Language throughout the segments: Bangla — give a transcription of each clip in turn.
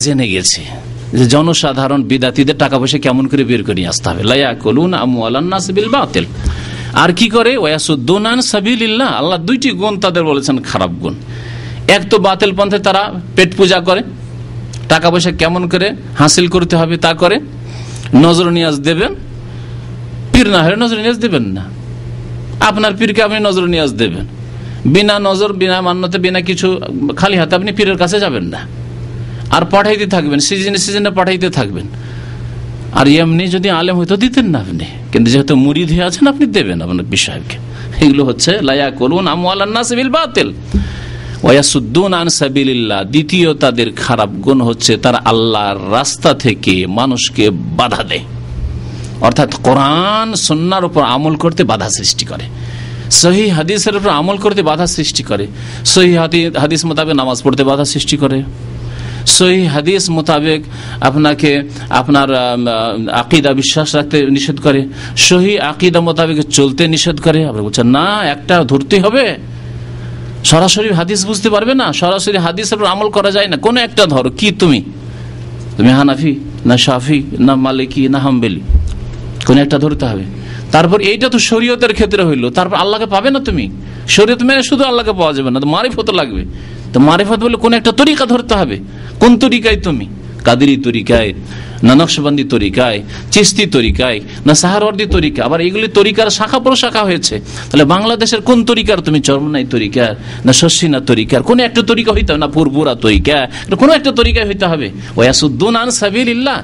জেনে গেছে যে জনসাধারণ বিদাতিদের টাকা পয়সা কেমন করে বের করে আসতে হবে। লা ইয়াকুলুনা আমওয়ালান নাস বিল বাতিল। আর কি করে? ওয়াসুদ্দুনা আন সাবিলিল্লাহ। আল্লাহ দুইটি গুণ তাদের বলেছেন, খারাপ গুণ। এক তো বাতিল পন্থে তারা পেট পূজা করে, টাকা পয়সা কেমন করে হাসিল করতে হবে তা করে। নজর নিয়াজ দেবেন, পীর না হলে নজর নিয়াজ দেবেন না। আপনার পীরকে আপনি নজর নিয়াজ দেবেন, বিনা নজর, বিনা মান্যতে, বিনা কিছু, খালি হাতে আপনি পীরের কাছে যাবেন না। আর পাঠাইতে থাকবেন, সিজনে সিজনে পাঠাইতে থাকবেন। আর এমনি যদি আলেম হয়তো দিতেন না আপনি, কিন্তু যেহেতু মুরিদ হয়ে আছেন আপনি দেবেন আপনার বিষয়কে। এগুলো হচ্ছে লা ইয়াকুলুনা আমওয়ালান নাস বিল বাতিল ওয়া ইয়াসুদ্দুনা আন সাবিলিল্লাহ। দ্বিতীয় তাদের খারাপ গুণ হচ্ছে তারা আল্লাহর রাস্তা থেকে মানুষকে বাধা দেয়, অর্থাৎ কোরআন সুন্নাহর উপর আমল করতে বাধা সৃষ্টি করে, সহিহ হাদিসের উপর আমল করতে বাধা সৃষ্টি করে, সহিহ হাদিস মোতাবেক নামাজ পড়তে বাধা সৃষ্টি করে, সহিহ হাদিস মোতাবেক আপনাকে আপনার আকীদা বিশ্বাস রাখতে নিষেধ করে, সহিহ আকীদা মোতাবেক চলতে নিষেধ করে। আপনি বলছেন না, একটা ধরতে হবে, সরাসরি হাদিস বুঝতে পারবে না, সরাসরি হাদিসের উপর আমল করা যায় না, কোন একটা ধরো। কি তুমি হানাফি না শাফি না মালিকি না হাম্বলি, কোন একটা ধরতে হবে। তারপর এইটা তো শরীয়তের ক্ষেত্রে হইলো, তারপর আল্লাহকে পাবে না তুমি। শরীয়ত মেনে শুধু আল্লাহকে পাওয়া যাবে না, তো মারিফত লাগবে। তো মারিফত বলে কোন একটা তরিকা ধরতে হবে। কোন তরিকায় তুমি? কাদেরি তরিকায় না নকশবন্দি তরিকায়, চিস্তি তরিকায় না সাহারওয়ার্দী তরিকা? আবার এইগুলি তরিকার শাখা প্রশাখা হয়েছে। তাহলে বাংলাদেশের কোন তরিকার তুমি? চরমনাই তরিকার না শশিনা তরিকার? কোন একটা তরিকা হইতে হবে না, পুরপুরা তরিকা, কোন একটা তরিকায় হইতে হবে। ওয়াসুদ্দুনা আন সাবিলিল্লাহ।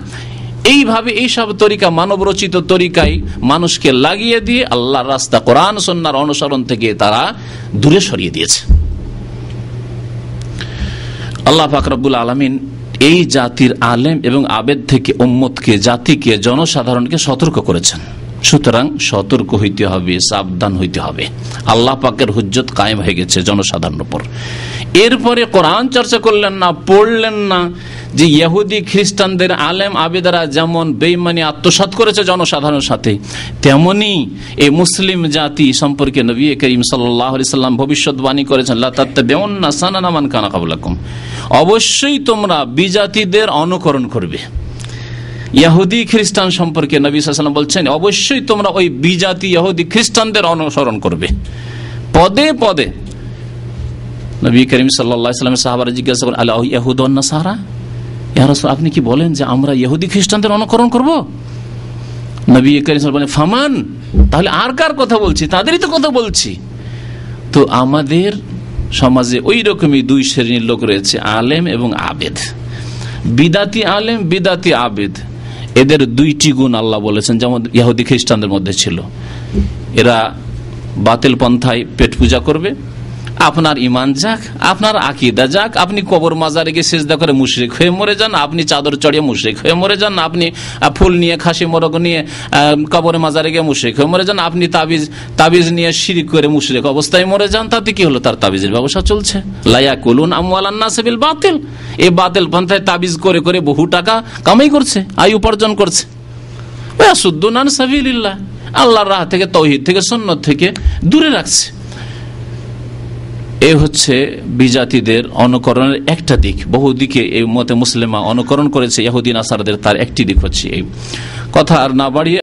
এইভাবে এইসব তরিকা, মানব রচিত তরিকায় মানুষকে লাগিয়ে দিয়ে আল্লাহর রাস্তা কোরআন সুন্নাহর অনুসরণ থেকে তারা দূরে সরিয়ে দিয়েছে। আল্লাহ পাক রব্বুল আলামিন এই জাতির আলেম এবং আবেদ থেকে উম্মতকে, জাতিকে, জনসাধারণকে সতর্ক করেছেন। সুতরাং সতর্ক হইতে হবে, সাবধান হইতে হবে। আল্লাহ পাকের হুজ্জত কায়েম হয়ে গেছে জনসাধারণের উপর। এরপরে কোরআন চর্চা করলেন না, পড়লেন না যে ইহুদি খ্রিস্টানদের আলেম আবেদারা যেমন বেঈমানি আত্মসাৎ করেছে জনসাধারণের সাথে, তেমনি এই মুসলিম জাতি সম্পর্কে নবী করিম সাল্লাল্লাহু আলাইহি সাল্লাম ভবিষ্যৎবাণী করেছেন, লা তাত্তাবিউন্না সানানা মান কানা ক্বাবলাকুম। অবশ্যই তোমরা বিজাতিদের অনুকরণ করবে। ইহুদি খ্রিস্টান সম্পর্কে নবী সাল্লাল্লাহু আলাইহি ওয়াসাল্লাম বলছেন, অবশ্যই তোমরা ওই বিজাতি ইহুদি খ্রিস্টানদের অনুসরণ করবে পদে পদে। নবী করিম সাল্লাল্লাহু আলাইহি ওয়াসাল্লামের সাহাবারা জিজ্ঞাসা করেন, আলা ইয়াহুদ ওয়ান নাসারা, ইয়া রাসূল আপনি কি বলেন যে আমরা ইহুদি খ্রিস্টানদের অনুকরণ করব? নবী করিম সাল্লাল্লাহু আলাইহি ওয়াসাল্লাম বলেন, ফামান, তাহলে আর কার কথা বলছি? তাদেরই তো কথা বলছি। তো আমাদের সমাজে ওই রকমই দুই শ্রেণীর লোক রয়েছে, আলেম এবং আবেদ। বিদাতি আলেম, বিদাতি আবেদ, এদের দুইটি গুণ আল্লাহ বলেছেন যেমন ইহুদি খ্রিস্টানদের মধ্যে ছিল। এরা বাতিল পন্থায় পেট পূজা করবে। আপনার ইমান যাক, আপনার আকীদা যাক, আপনি কবর মাজারে গিয়ে সিজদা করে মুশরিক হয়ে মরে যান, আপনি চাদর চড়িয়ে মুশরিক হয়ে মরে যান, আপনি ফুল নিয়ে, খাসি মোরগ নিয়ে কবর মাজারে গিয়ে মুশরিক হয়ে মরে যান, আপনি তাবিজ নিয়ে শিরিক করে মুশরিক অবস্থায় মরে যান, তাতে কি হলো? তার তাবিজের ব্যবসা চলছে। লা ইয়াকুলুনা আমওয়ালান নাস বিল বাতিল। এই বাতিল পন্থায় তাবিজ করে করে বহু টাকা কামাই করছে, আয় উপার্জন করছে। ওয়াসুদ্দুনা আন সাবিলিল্লাহ, আল্লাহর রাহ থেকে, তাওহীদ থেকে, সুন্নাত থেকে দূরে রাখছে। এ হচ্ছে বিজাতিদের অনুকরণের একটা দিক। বহু দিকে এই মতে মুসলিমা অনুকরণ করেছে ইহুদি নাসারাদের, তার একটি দিক হচ্ছে এই কথা। আর না বাড়িয়ে